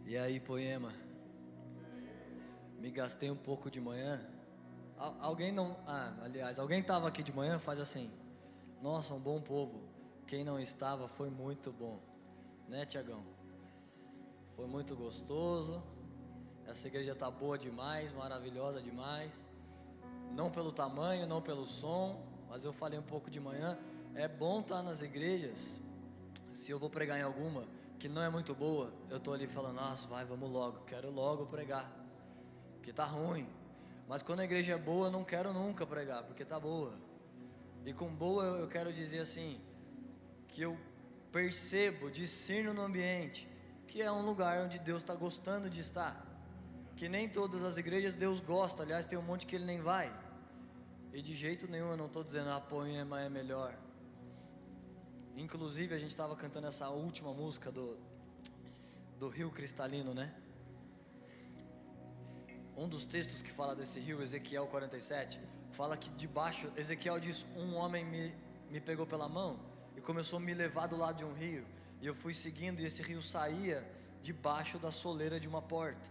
E aí, Poema? Me gastei um pouco de manhã. Alguém não... aliás, alguém estava aqui de manhã? Faz assim. Nossa, um bom povo. Quem não estava foi muito bom. Né, Tiagão? Foi muito gostoso. Essa igreja está boa demais, maravilhosa demais. Não pelo tamanho, não pelo som, mas eu falei um pouco de manhã. É bom estar nas igrejas. Se eu vou pregar em alguma que não é muito boa, eu estou ali falando, nossa, vamos logo, quero logo pregar, porque está ruim. Mas quando a igreja é boa, eu não quero nunca pregar, porque está boa. E com boa eu quero dizer assim, que eu percebo, discerno no ambiente, que é um lugar onde Deus está gostando de estar. Que nem todas as igrejas Deus gosta, aliás tem um monte que Ele nem vai. E de jeito nenhum eu não estou dizendo, a Poema é melhor. Inclusive a gente estava cantando essa última música do rio cristalino, né? Um dos textos que fala desse rio, Ezequiel 47, fala que debaixo, Ezequiel diz, um homem me pegou pela mão e começou a me levar do lado de um rio. E eu fui seguindo e esse rio saía debaixo da soleira de uma porta.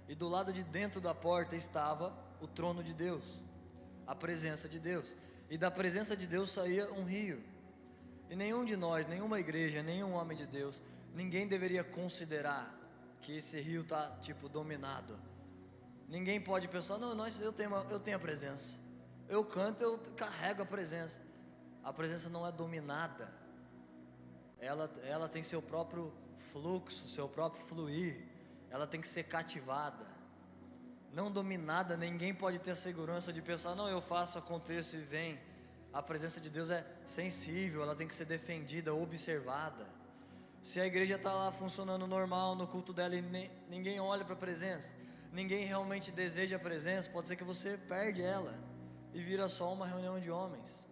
E do lado de dentro da porta estava o trono de Deus, a presença de Deus. E da presença de Deus saía um rio. E nenhum de nós, nenhuma igreja, nenhum homem de Deus, ninguém deveria considerar que esse rio está tipo dominado. Ninguém pode pensar, não, eu tenho a presença. Eu canto, eu carrego a presença. A presença não é dominada. Ela tem seu próprio fluxo, seu próprio fluir. Ela tem que ser cativada. Não dominada, ninguém pode ter a segurança de pensar, não, eu faço, aconteço e vem. A presença de Deus é sensível, ela tem que ser defendida, observada. Se a igreja está lá funcionando normal no culto dela e ninguém olha para a presença, ninguém realmente deseja a presença, pode ser que você perde ela e vira só uma reunião de homens.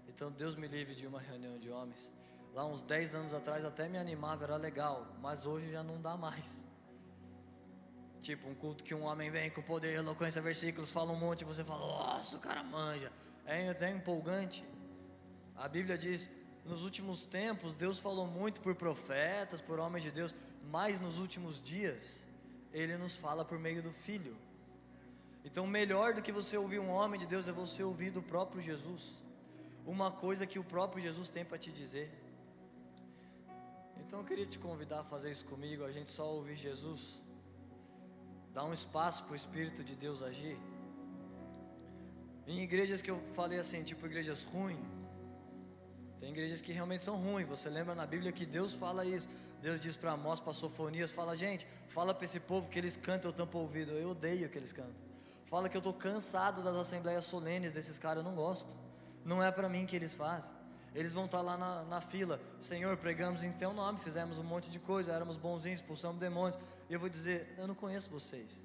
Então Deus me livre de uma reunião de homens. Lá uns 10 anos atrás até me animava, era legal, mas hoje já não dá mais. Tipo um culto que um homem vem com poder e eloquência, versículos, fala um monte e você fala, nossa, o cara manja. É até empolgante. A Bíblia diz, nos últimos tempos Deus falou muito por profetas, por homens de Deus, mas nos últimos dias Ele nos fala por meio do Filho. Então melhor do que você ouvir um homem de Deus é você ouvir do próprio Jesus, uma coisa que o próprio Jesus tem para te dizer. Então eu queria te convidar a fazer isso comigo, a gente só ouvir Jesus, dar um espaço para o Espírito de Deus agir. Em igrejas que eu falei assim, tipo igrejas ruins, tem igrejas que realmente são ruins. Você lembra na Bíblia que Deus fala isso. Deus diz para Amós, para Sofonias, fala, gente, fala para esse povo que eles cantam, eu tampo o ouvido. Eu odeio que eles cantam. Fala que eu estou cansado das assembleias solenes desses caras, eu não gosto. Não é para mim que eles fazem. Eles vão estar lá na fila, Senhor, pregamos em teu nome, fizemos um monte de coisa, éramos bonzinhos, expulsamos demônios. E eu vou dizer, eu não conheço vocês.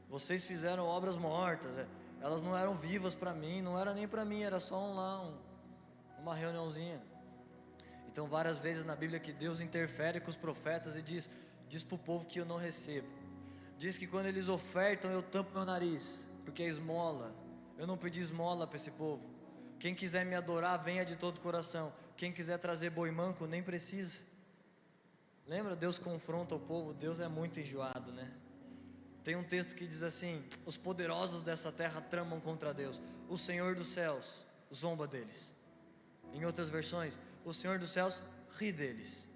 Vocês fizeram obras mortas, elas não eram vivas para mim, não era nem para mim, era só uma reuniãozinha. Então várias vezes na Bíblia que Deus interfere com os profetas e diz para o povo que eu não recebo. Diz que quando eles ofertam eu tampo meu nariz, porque é esmola. Eu não pedi esmola para esse povo. Quem quiser me adorar, venha de todo o coração. Quem quiser trazer boi manco, nem precisa. Lembra? Deus confronta o povo, Deus é muito enjoado, né? Tem um texto que diz assim, os poderosos dessa terra tramam contra Deus, o Senhor dos céus zomba deles. Em outras versões, o Senhor dos céus ri deles.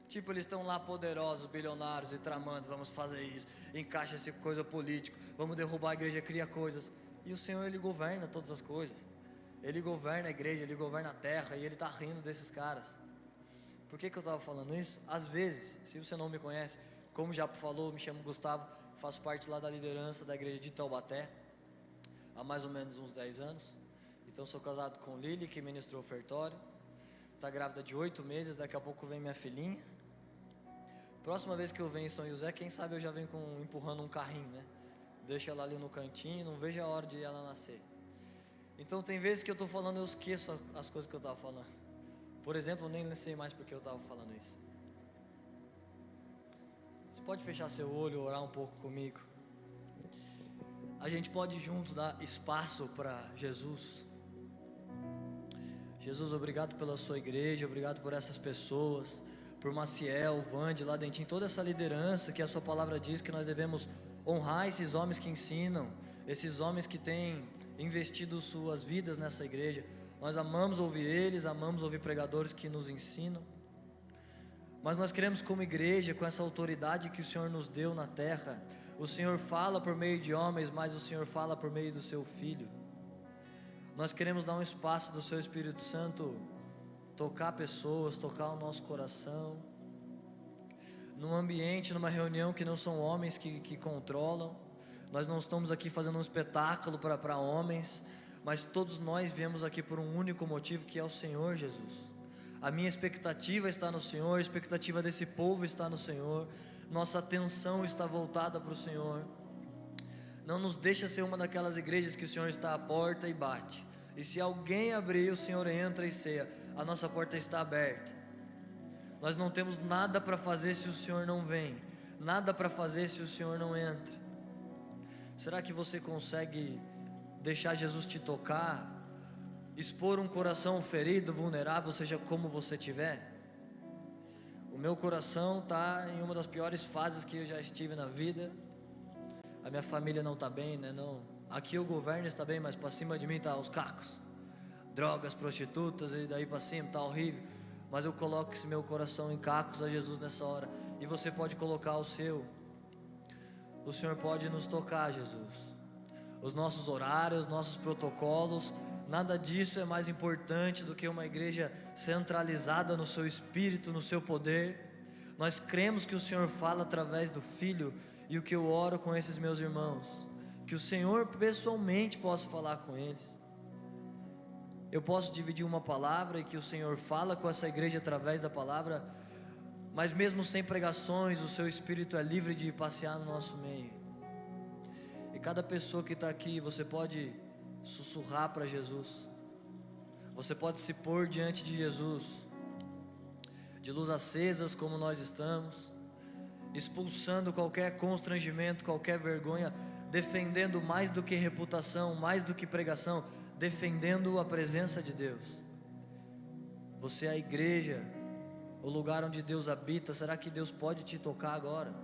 Tipo, eles estão lá poderosos, bilionários e tramando, vamos fazer isso, encaixa essa coisa política, vamos derrubar a igreja, cria coisas. E o Senhor, Ele governa todas as coisas. Ele governa a igreja, Ele governa a terra, e Ele está rindo desses caras. Por que eu estava falando isso? Às vezes, se você não me conhece, como já falou, me chamo Gustavo, faço parte lá da liderança da igreja de Taubaté, há mais ou menos uns 10 anos. Então sou casado com Lili, que ministrou o ofertório. Está grávida de 8 meses, daqui a pouco vem minha filhinha. Próxima vez que eu venho em São José, quem sabe eu já venho empurrando um carrinho, né? Deixa ela ali no cantinho, não vejo a hora de ela nascer. Então tem vezes que eu estou falando, eu esqueço as coisas que eu estava falando. Por exemplo, eu nem sei mais porque eu estava falando isso. Você pode fechar seu olho, orar um pouco comigo. A gente pode juntos dar espaço para Jesus. Jesus, obrigado pela sua igreja, obrigado por essas pessoas, por Maciel, Vande, lá dentro, toda essa liderança que a sua palavra diz que nós devemos honrar esses homens que ensinam, esses homens que têm investido suas vidas nessa igreja. Nós amamos ouvir eles, amamos ouvir pregadores que nos ensinam, mas nós queremos, como igreja, com essa autoridade que o Senhor nos deu na terra, o Senhor fala por meio de homens, mas o Senhor fala por meio do seu Filho. Nós queremos dar um espaço do seu Espírito Santo tocar pessoas, tocar o nosso coração, num ambiente, numa reunião que não são homens que controlam. Nós não estamos aqui fazendo um espetáculo para homens, mas todos nós viemos aqui por um único motivo, que é o Senhor Jesus. A minha expectativa está no Senhor, a expectativa desse povo está no Senhor, nossa atenção está voltada para o Senhor. Não nos deixa ser uma daquelas igrejas que o Senhor está à porta e bate, e se alguém abrir, o Senhor entra e ceia. A nossa porta está aberta. Nós não temos nada para fazer se o Senhor não vem, nada para fazer se o Senhor não entra. Será que você consegue deixar Jesus te tocar, expor um coração ferido, vulnerável, seja como você tiver? O meu coração está em uma das piores fases que eu já estive na vida. A minha família não está bem, né? Não. Aqui o governo está bem, mas para cima de mim está os cacos, drogas, prostitutas, e daí para cima está horrível. Mas eu coloco esse meu coração em cacos a Jesus nessa hora, e você pode colocar o seu. O Senhor pode nos tocar, Jesus. Os nossos horários, nossos protocolos, nada disso é mais importante do que uma igreja centralizada no seu Espírito, no seu poder. Nós cremos que o Senhor fala através do Filho, e o que eu oro com esses meus irmãos, que o Senhor pessoalmente possa falar com eles. Eu posso dividir uma palavra e que o Senhor fala com essa igreja através da palavra, mas mesmo sem pregações, o seu Espírito é livre de passear no nosso meio. E cada pessoa que está aqui, você pode sussurrar para Jesus, você pode se pôr diante de Jesus, de luz acesas como nós estamos, expulsando qualquer constrangimento, qualquer vergonha, defendendo mais do que reputação, mais do que pregação, defendendo a presença de Deus. Você é a igreja, o lugar onde Deus habita. Será que Deus pode te tocar agora?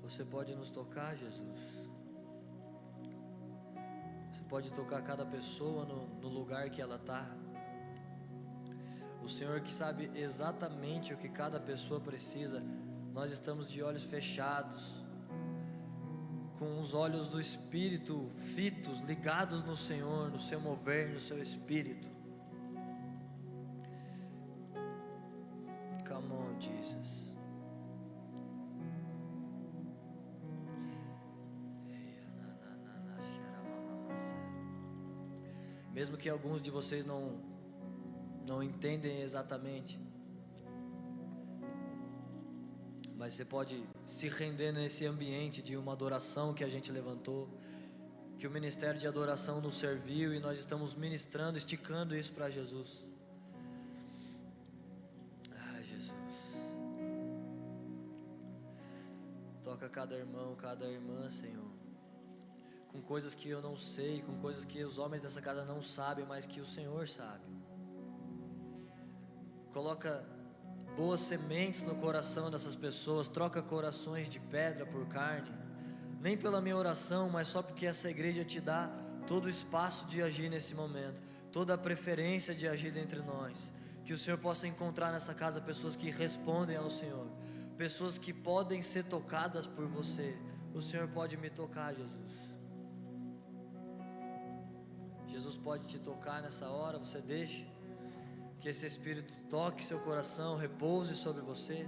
Você pode nos tocar, Jesus. Você pode tocar cada pessoa no lugar que ela está. O Senhor que sabe exatamente o que cada pessoa precisa. Nós estamos de olhos fechados, com os olhos do Espírito fitos, ligados no Senhor, no seu mover, no seu Espírito. Come on, Jesus. Mesmo que alguns de vocês não entendem exatamente, mas você pode se render nesse ambiente de uma adoração que a gente levantou, que o ministério de adoração nos serviu, e nós estamos ministrando, esticando isso para Jesus. Ah, Jesus, toca cada irmão, cada irmã, Senhor, com coisas que eu não sei, com coisas que os homens dessa casa não sabem, mas que o Senhor sabe. Coloca boas sementes no coração dessas pessoas, troca corações de pedra por carne, nem pela minha oração, mas só porque essa igreja te dá todo o espaço de agir nesse momento, toda a preferência de agir dentre nós. Que o Senhor possa encontrar nessa casa pessoas que respondem ao Senhor, pessoas que podem ser tocadas por você. O Senhor pode me tocar, Jesus. Jesus pode te tocar nessa hora. Você deixa que esse Espírito toque seu coração, repouse sobre você.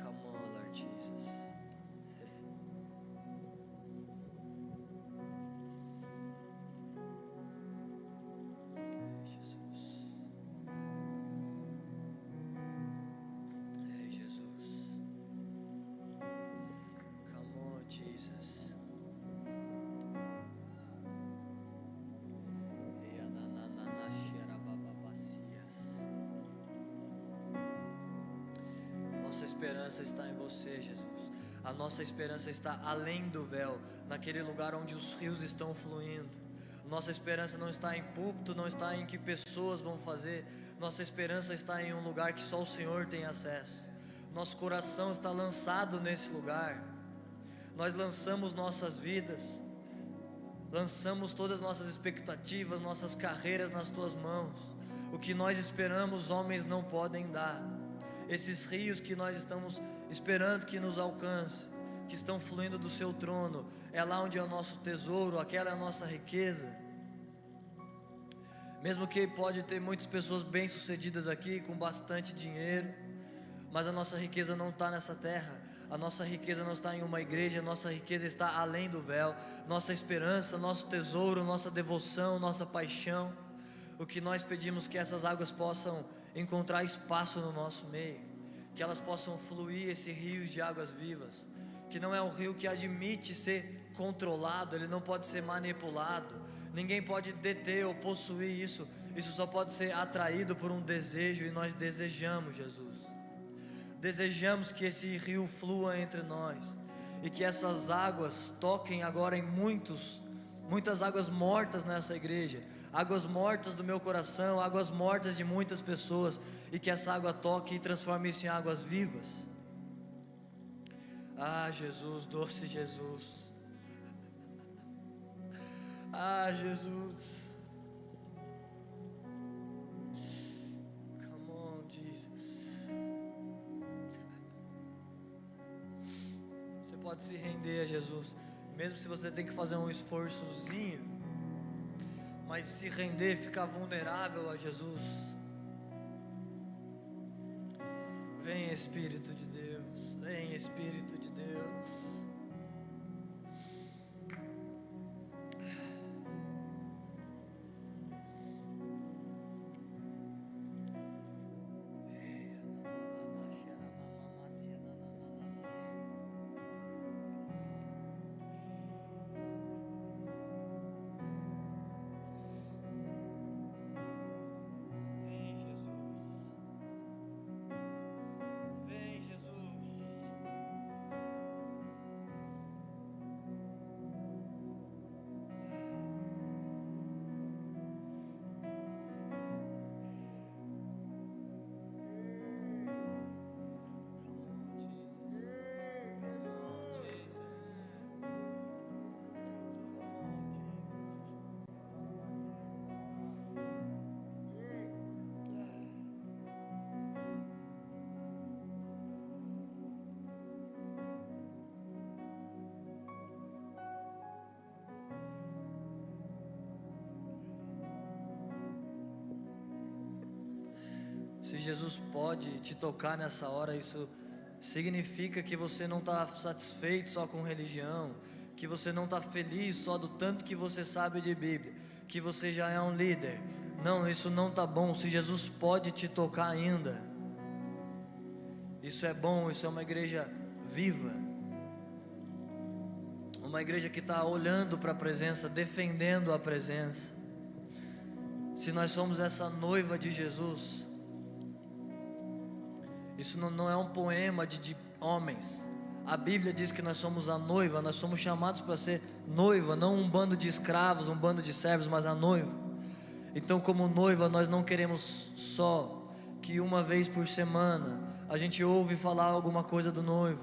Come on, Lord Jesus. Jesus. Ei, Jesus. Come on, Jesus. Nossa esperança está em você, Jesus. A nossa esperança está além do véu, naquele lugar onde os rios estão fluindo. Nossa esperança não está em púlpito, não está em que pessoas vão fazer. Nossa esperança está em um lugar que só o Senhor tem acesso. Nosso coração está lançado nesse lugar. Nós lançamos nossas vidas, lançamos todas as nossas expectativas, nossas carreiras nas tuas mãos. O que nós esperamos, homens não podem dar. Esses rios que nós estamos esperando que nos alcance, que estão fluindo do seu trono, é lá onde é o nosso tesouro, aquela é a nossa riqueza. Mesmo que pode ter muitas pessoas bem-sucedidas aqui, com bastante dinheiro, mas a nossa riqueza não está nessa terra. A nossa riqueza não está em uma igreja, a nossa riqueza está além do véu. Nossa esperança, nosso tesouro, nossa devoção, nossa paixão. O que nós pedimos que essas águas possam encontrar espaço no nosso meio, que elas possam fluir, esse rio de águas vivas, que não é um rio que admite ser controlado, ele não pode ser manipulado, ninguém pode deter ou possuir isso. Isso só pode ser atraído por um desejo, e nós desejamos, Jesus. Desejamos que esse rio flua entre nós, e que essas águas toquem agora em muitas águas mortas nessa igreja, águas mortas do meu coração, águas mortas de muitas pessoas, e que essa água toque e transforme isso em águas vivas. Ah, Jesus, doce Jesus. Ah, Jesus. Come on, Jesus. Você pode se render a Jesus, mesmo se você tem que fazer um esforçozinho, mas se render, ficar vulnerável a Jesus. Vem Espírito de Deus, vem Espírito de Deus. Se Jesus pode te tocar nessa hora, isso significa que você não está satisfeito só com religião, que você não está feliz só do tanto que você sabe de Bíblia, que você já é um líder. Não, isso não está bom. Se Jesus pode te tocar ainda, isso é bom. Isso é uma igreja viva, uma igreja que está olhando para a presença, defendendo a presença. Se nós somos essa noiva de Jesus, isso não é um poema de homens. A Bíblia diz que nós somos a noiva, nós somos chamados para ser noiva, não um bando de escravos, um bando de servos, mas a noiva. Então, como noiva, nós não queremos só que uma vez por semana a gente ouve falar alguma coisa do noivo,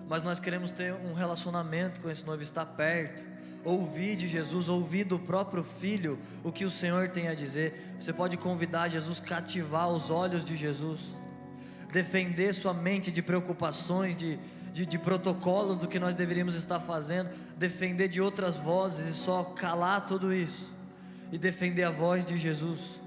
mas nós queremos ter um relacionamento com esse noivo, estar perto, ouvir de Jesus, ouvir do próprio Filho o que o Senhor tem a dizer. Você pode convidar Jesus, cativar os olhos de Jesus, defender sua mente de preocupações, de protocolos do que nós deveríamos estar fazendo, defender de outras vozes e só calar tudo isso e defender a voz de Jesus.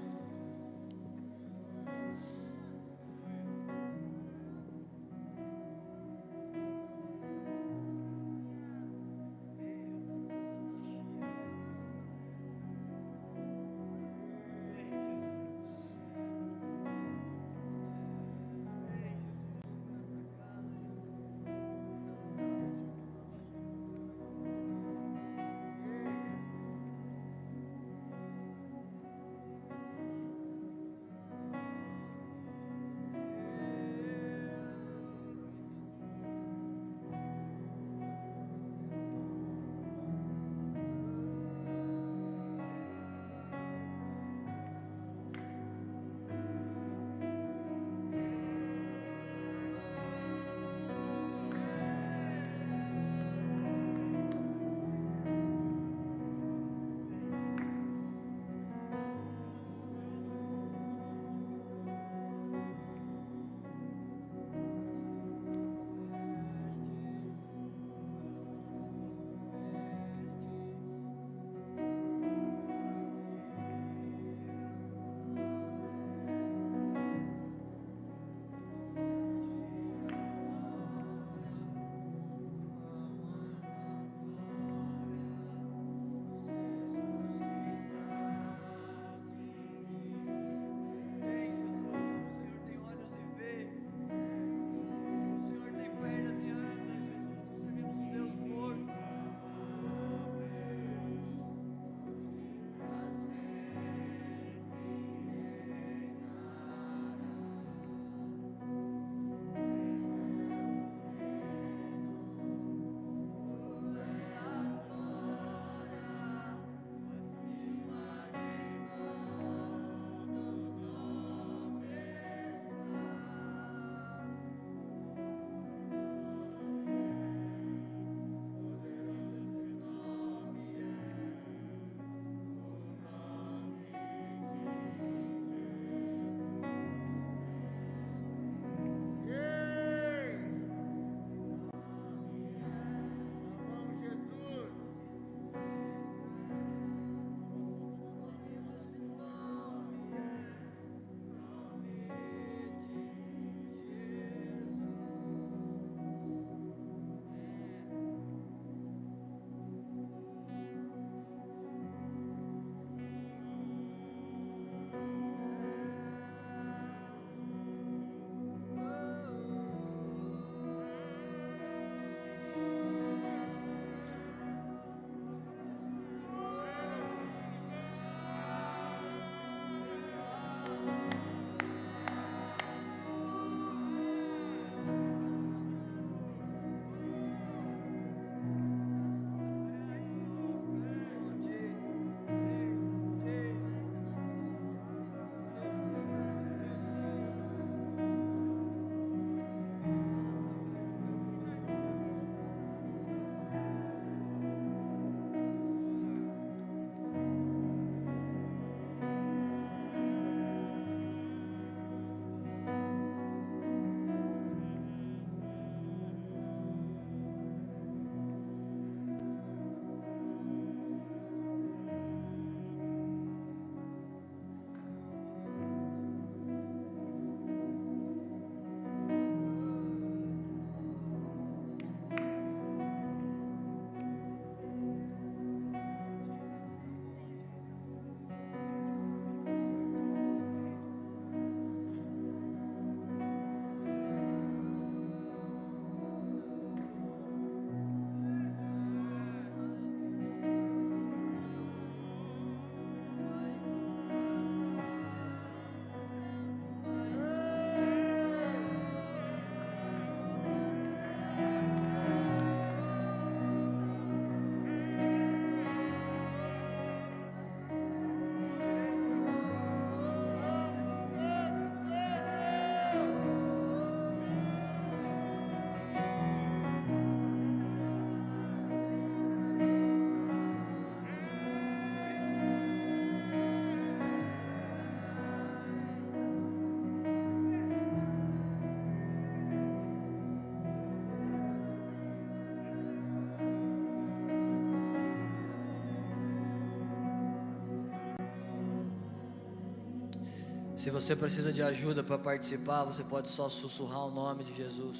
Se você precisa de ajuda para participar, você pode só sussurrar o nome de Jesus.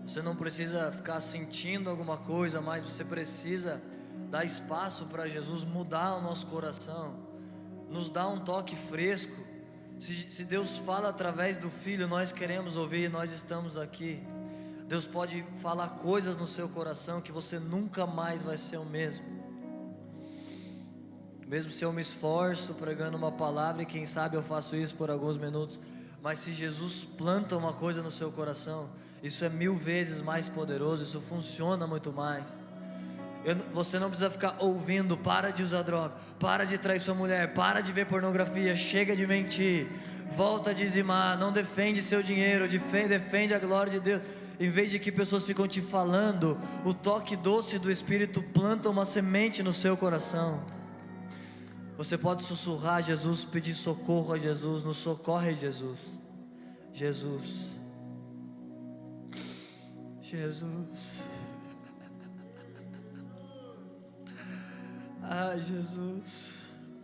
Você não precisa ficar sentindo alguma coisa, mas você precisa dar espaço para Jesus mudar o nosso coração, nos dar um toque fresco. Se Deus fala através do Filho, nós queremos ouvir, nós estamos aqui. Deus pode falar coisas no seu coração que você nunca mais vai ser o mesmo. Mesmo se eu me esforço pregando uma palavra, e quem sabe eu faço isso por alguns minutos, mas se Jesus planta uma coisa no seu coração, isso é 1000 vezes mais poderoso, isso funciona muito mais. Você não precisa ficar ouvindo: para de usar droga, para de trair sua mulher, para de ver pornografia, chega de mentir, volta a dizimar, não defende seu dinheiro, defende a glória de Deus. Em vez de que pessoas ficam te falando, o toque doce do Espírito planta uma semente no seu coração. Você pode sussurrar a Jesus, pedir socorro a Jesus, nos socorre Jesus. Jesus, Jesus, ai Jesus,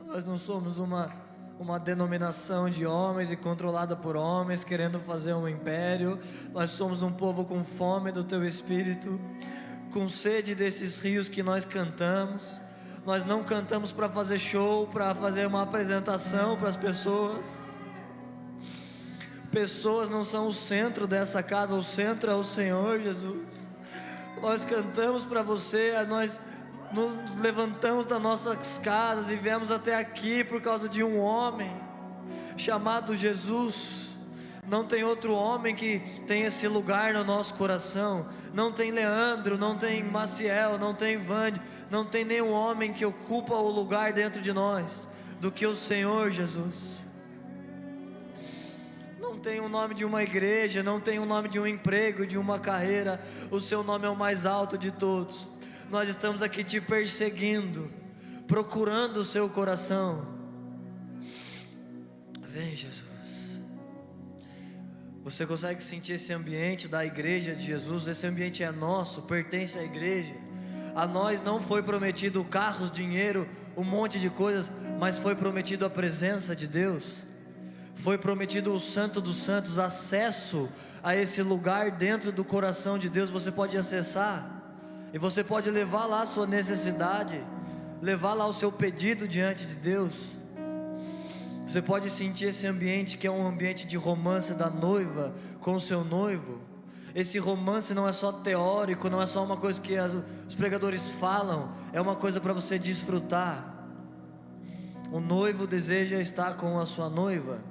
nós não somos uma denominação de homens e controlada por homens querendo fazer um império. Nós somos um povo com fome do Teu Espírito, com sede desses rios que nós cantamos. Nós não cantamos para fazer show, para fazer uma apresentação para as pessoas. Pessoas não são o centro dessa casa, o centro é o Senhor Jesus. Nós cantamos para você, nós nos levantamos das nossas casas e viemos até aqui por causa de um homem chamado Jesus. Não tem outro homem que tem esse lugar no nosso coração. Não tem Leandro, não tem Maciel, não tem Vande, não tem nenhum homem que ocupa o lugar dentro de nós do que o Senhor Jesus. Não tem o nome de uma igreja, não tem o nome de um emprego, de uma carreira. O seu nome é o mais alto de todos. Nós estamos aqui te perseguindo, procurando o seu coração. Vem Jesus. Você consegue sentir esse ambiente da igreja de Jesus? Esse ambiente é nosso, pertence à igreja. A nós não foi prometido carros, dinheiro, um monte de coisas, mas foi prometido a presença de Deus. Foi prometido o Santo dos Santos, acesso a esse lugar dentro do coração de Deus. Você pode acessar, e você pode levar lá a sua necessidade, levar lá o seu pedido diante de Deus. Você pode sentir esse ambiente que é um ambiente de romance da noiva com o seu noivo. Esse romance não é só teórico, não é só uma coisa que os pregadores falam, é uma coisa para você desfrutar. O noivo deseja estar com a sua noiva,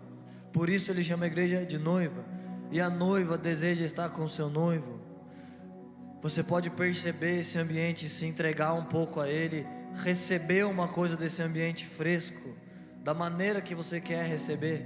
por isso ele chama a igreja de noiva, e a noiva deseja estar com o seu noivo. Você pode perceber esse ambiente e se entregar um pouco a ele, receber uma coisa desse ambiente fresco, da maneira que você quer receber.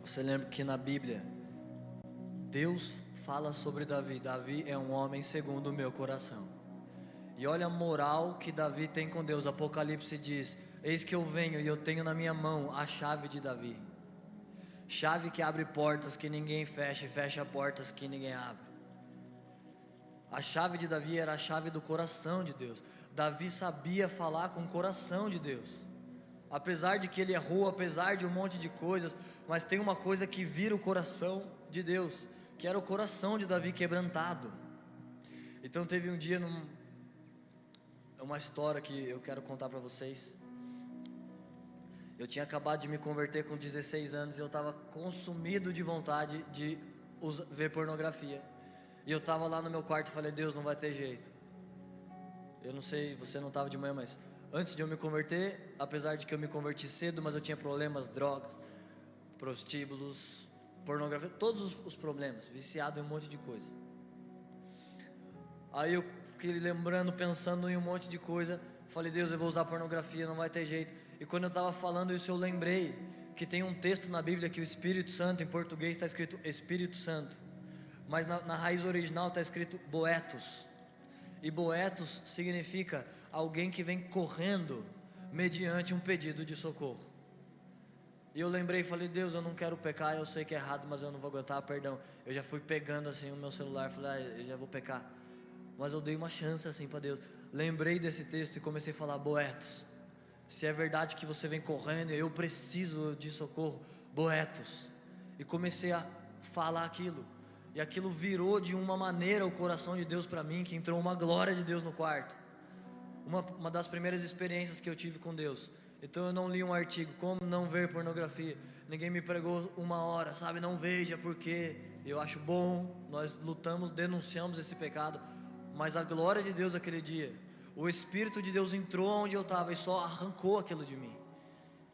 Você lembra que na Bíblia Deus fala sobre Davi: Davi é um homem segundo o meu coração. E olha a moral que Davi tem com Deus. Apocalipse diz: eis que eu venho e eu tenho na minha mão a chave de Davi. Chave que abre portas que ninguém fecha, e fecha portas que ninguém abre. A chave de Davi era a chave do coração de Deus. Davi sabia falar com o coração de Deus. Apesar de que ele errou, apesar de um monte de coisas, mas tem uma coisa que vira o coração de Deus, que era o coração de Davi quebrantado. Então teve um dia, uma história que eu quero contar para vocês. Eu tinha acabado de me converter com 16 anos e eu estava consumido de vontade de ver pornografia. E eu estava lá no meu quarto e falei: Deus, não vai ter jeito. Eu não sei, você não estava de manhã, mas antes de eu me converter, apesar de que eu me converti cedo, mas eu tinha problemas, drogas, prostíbulos, pornografia, todos os problemas, viciado em um monte de coisa. Aí eu fiquei lembrando, pensando em um monte de coisa. Falei: Deus, eu vou usar pornografia, não vai ter jeito. E quando eu estava falando isso, eu lembrei que tem um texto na Bíblia que o Espírito Santo, em português está escrito Espírito Santo, mas na raiz original está escrito Boetos. E Boetos significa alguém que vem correndo mediante um pedido de socorro. E eu lembrei e falei: Deus, eu não quero pecar, eu sei que é errado, mas eu não vou aguentar, perdão. Eu já fui pegando assim o meu celular, falei: eu já vou pecar. Mas eu dei uma chance assim para Deus. Lembrei desse texto e comecei a falar: Boetos, se é verdade que você vem correndo, eu preciso de socorro, Boetos. E comecei a falar aquilo. E aquilo virou de uma maneira o coração de Deus para mim, que entrou uma glória de Deus no quarto. Uma das primeiras experiências que eu tive com Deus. Então eu não li um artigo, como não ver pornografia. Ninguém me pregou 1 hora, sabe, não veja, porque eu acho bom. Nós lutamos, denunciamos esse pecado. Mas a glória de Deus aquele dia, o Espírito de Deus entrou onde eu estava e só arrancou aquilo de mim.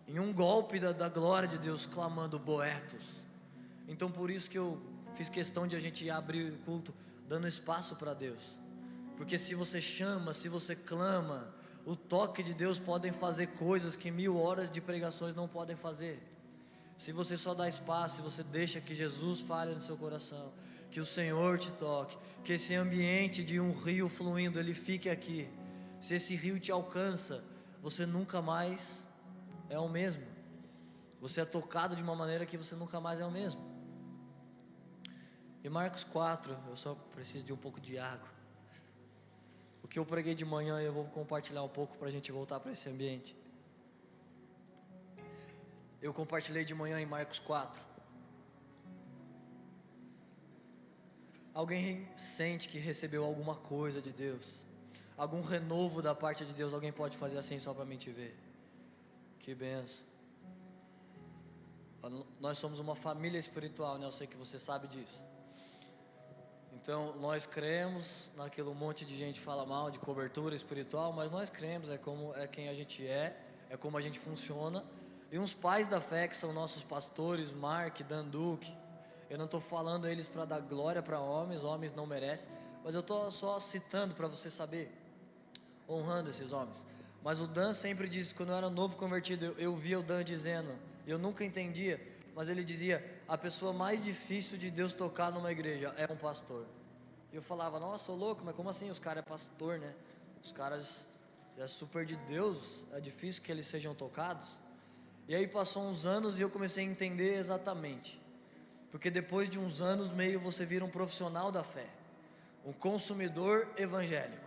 Em um golpe da glória de Deus, clamando Boetos. Então por isso que eu fiz questão de a gente abrir o culto dando espaço para Deus. Porque se você chama, se você clama, o toque de Deus pode fazer coisas que 1000 horas de pregações não podem fazer. Se você só dá espaço, se você deixa que Jesus fale no seu coração, que o Senhor te toque, que esse ambiente de um rio fluindo, ele fique aqui. Se esse rio te alcança, você nunca mais é o mesmo. Você é tocado de uma maneira que você nunca mais é o mesmo. E Marcos 4, eu só preciso de um pouco de água. O que eu preguei de manhã eu vou compartilhar um pouco para a gente voltar para esse ambiente. Eu compartilhei de manhã em Marcos 4. Alguém sente que recebeu alguma coisa de Deus, algum renovo da parte de Deus? Alguém pode fazer assim só para mim te ver? Que benção. Nós somos uma família espiritual, né? Eu sei que você sabe disso. Então nós cremos naquilo, um monte de gente fala mal de cobertura espiritual, mas nós cremos, é quem a gente é como a gente funciona. E uns pais da fé que são nossos pastores, Mark, Dan Duque. Eu não estou falando eles para dar glória para homens não merecem, mas eu estou só citando para você saber, honrando esses homens. Mas o Dan sempre disse, quando eu era novo convertido, eu via o Dan dizendo, eu nunca entendia, mas ele dizia: a pessoa mais difícil de Deus tocar numa igreja é um pastor. E eu falava: nossa, sou louco, mas como assim? Os caras é pastor, né? Os caras é super de Deus, é difícil que eles sejam tocados. E aí passou uns anos e eu comecei a entender exatamente. Porque depois de uns anos meio você vira um profissional da fé, um consumidor evangélico.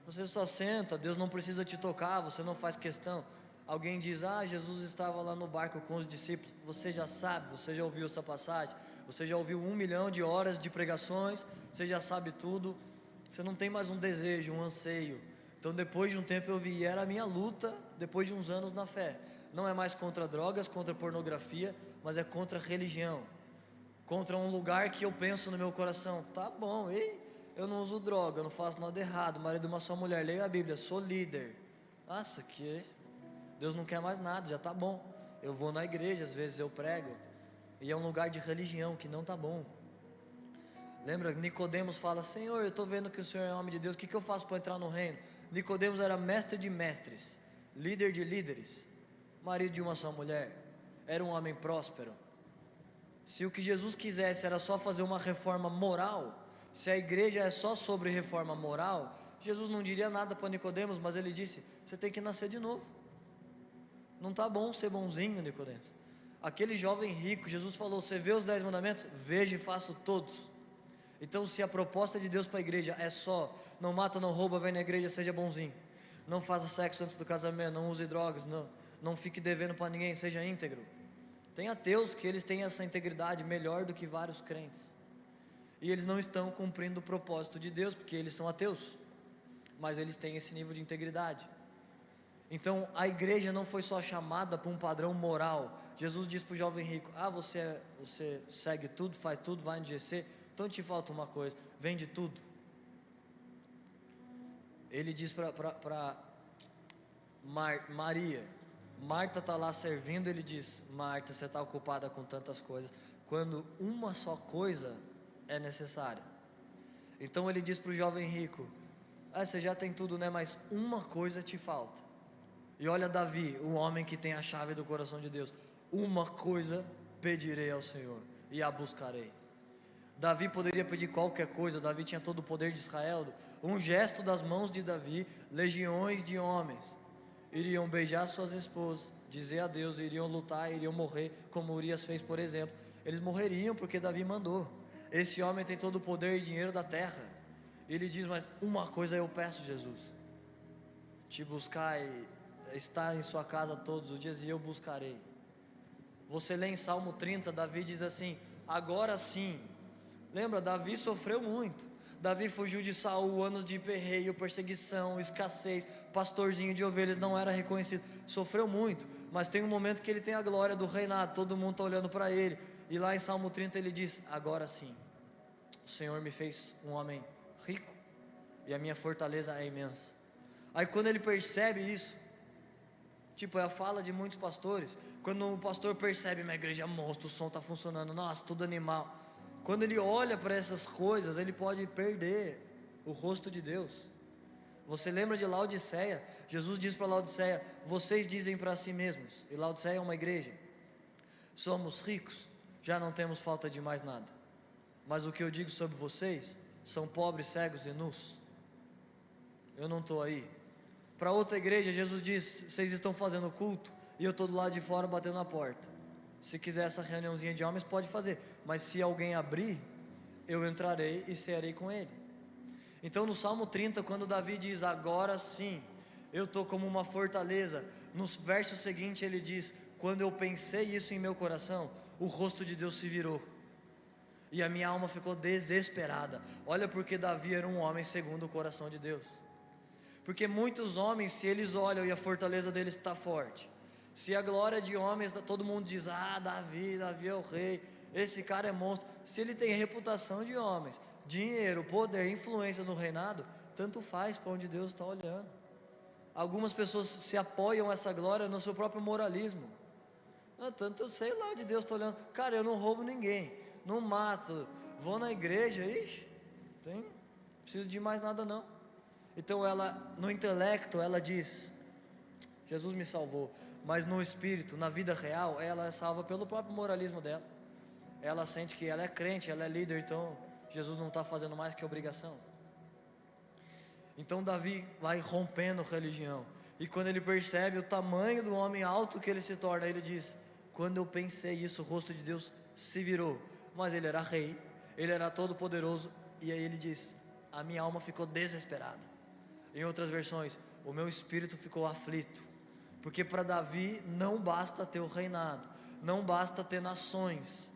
Você só senta, Deus não precisa te tocar, você não faz questão. Alguém diz: Jesus estava lá no barco com os discípulos. Você já sabe, você já ouviu essa passagem, você já ouviu 1 milhão de horas de pregações, você já sabe tudo. Você não tem mais um desejo, um anseio. Então depois de um tempo eu vi, e era a minha luta depois de uns anos na fé. Não é mais contra drogas, contra pornografia, mas é contra religião, contra um lugar que eu penso no meu coração: tá bom, eu não uso droga, eu não faço nada errado, marido de uma só mulher, leio a Bíblia, sou líder. Nossa, que Deus não quer mais nada, já tá bom. Eu vou na igreja, às vezes eu prego, e é um lugar de religião que não tá bom. Lembra, Nicodemos fala: Senhor, eu estou vendo que o Senhor é homem de Deus, o que eu faço para entrar no reino? Nicodemos era mestre de mestres, líder de líderes, marido de uma só mulher, era um homem próspero. Se o que Jesus quisesse era só fazer uma reforma moral, se a igreja é só sobre reforma moral, Jesus não diria nada para Nicodemos, mas ele disse: você tem que nascer de novo. Não está bom ser bonzinho, Nicodemos. Aquele jovem rico, Jesus falou: você vê os 10 mandamentos? Veja e faço todos. Então, se a proposta de Deus para a igreja é só: não mata, não rouba, vem na igreja, seja bonzinho, não faça sexo antes do casamento, não use drogas, não fique devendo para ninguém, seja íntegro. Tem ateus que eles têm essa integridade melhor do que vários crentes, e eles não estão cumprindo o propósito de Deus, porque eles são ateus, mas eles têm esse nível de integridade. Então a igreja não foi só chamada para um padrão moral. Jesus disse para o jovem rico: você segue tudo, faz tudo, vai no GC, então te falta uma coisa: vende tudo. Ele diz para Maria, Marta está lá servindo, ele diz: Marta, você está ocupada com tantas coisas, quando uma só coisa é necessária. Então ele diz para o jovem rico: você já tem tudo, né? Mas uma coisa te falta. E olha Davi, o homem que tem a chave do coração de Deus: uma coisa pedirei ao Senhor e a buscarei. Davi poderia pedir qualquer coisa, Davi tinha todo o poder de Israel. Um gesto das mãos de Davi, legiões de homens iriam beijar suas esposas, dizer adeus, iriam lutar, iriam morrer, como Urias fez, por exemplo. Eles morreriam porque Davi mandou. Esse homem tem todo o poder e dinheiro da terra. Ele diz: mas uma coisa eu peço, Jesus: te buscar e estar em sua casa todos os dias, e eu buscarei. Você lê em Salmo 30, Davi diz assim: agora sim. Lembra, Davi sofreu muito. Davi fugiu de Saul, anos de perreio, perseguição, escassez, pastorzinho de ovelhas, não era reconhecido, sofreu muito, mas tem um momento que ele tem a glória do reinado, todo mundo está olhando para ele, e lá em Salmo 30 ele diz: agora sim, o Senhor me fez um homem rico, e a minha fortaleza é imensa. Aí quando ele percebe isso, é a fala de muitos pastores, quando o pastor percebe: minha igreja é monstro, o som está funcionando, nossa, tudo animal. Quando ele olha para essas coisas, ele pode perder o rosto de Deus. Você lembra de Laodiceia? Jesus diz para Laodiceia: vocês dizem para si mesmos, e Laodiceia é uma igreja: somos ricos, já não temos falta de mais nada, mas o que eu digo sobre vocês, são pobres, cegos e nus. Eu não estou aí. Para outra igreja, Jesus diz: vocês estão fazendo culto, e eu estou do lado de fora batendo na porta. Se quiser essa reuniãozinha de homens, pode fazer, mas se alguém abrir, eu entrarei e cearei com ele. Então no Salmo 30, quando Davi diz: agora sim, eu estou como uma fortaleza, no verso seguinte ele diz: quando eu pensei isso em meu coração, o rosto de Deus se virou, e a minha alma ficou desesperada. Olha porque Davi era um homem segundo o coração de Deus. Porque muitos homens, se eles olham e a fortaleza deles está forte, se a glória de homens, todo mundo diz: Davi é o rei, esse cara é monstro. Se ele tem reputação de homens, dinheiro, poder, influência no reinado, tanto faz para onde Deus está olhando. Algumas pessoas se apoiam essa glória no seu próprio moralismo. Tanto eu sei lá onde Deus está olhando. Cara, eu não roubo ninguém, não mato, vou na igreja, não preciso de mais nada não. Então ela, no intelecto, ela diz: Jesus me salvou. Mas no espírito, na vida real, ela é salva pelo próprio moralismo dela. Ela sente que ela é crente, ela é líder, então Jesus não está fazendo mais que obrigação. Então Davi vai rompendo religião, e quando ele percebe o tamanho do homem alto que ele se torna, ele diz: quando eu pensei isso, o rosto de Deus se virou. Mas ele era rei, ele era todo poderoso, e aí ele diz: a minha alma ficou desesperada. Em outras versões: o meu espírito ficou aflito. Porque para Davi não basta ter o reinado, não basta ter nações,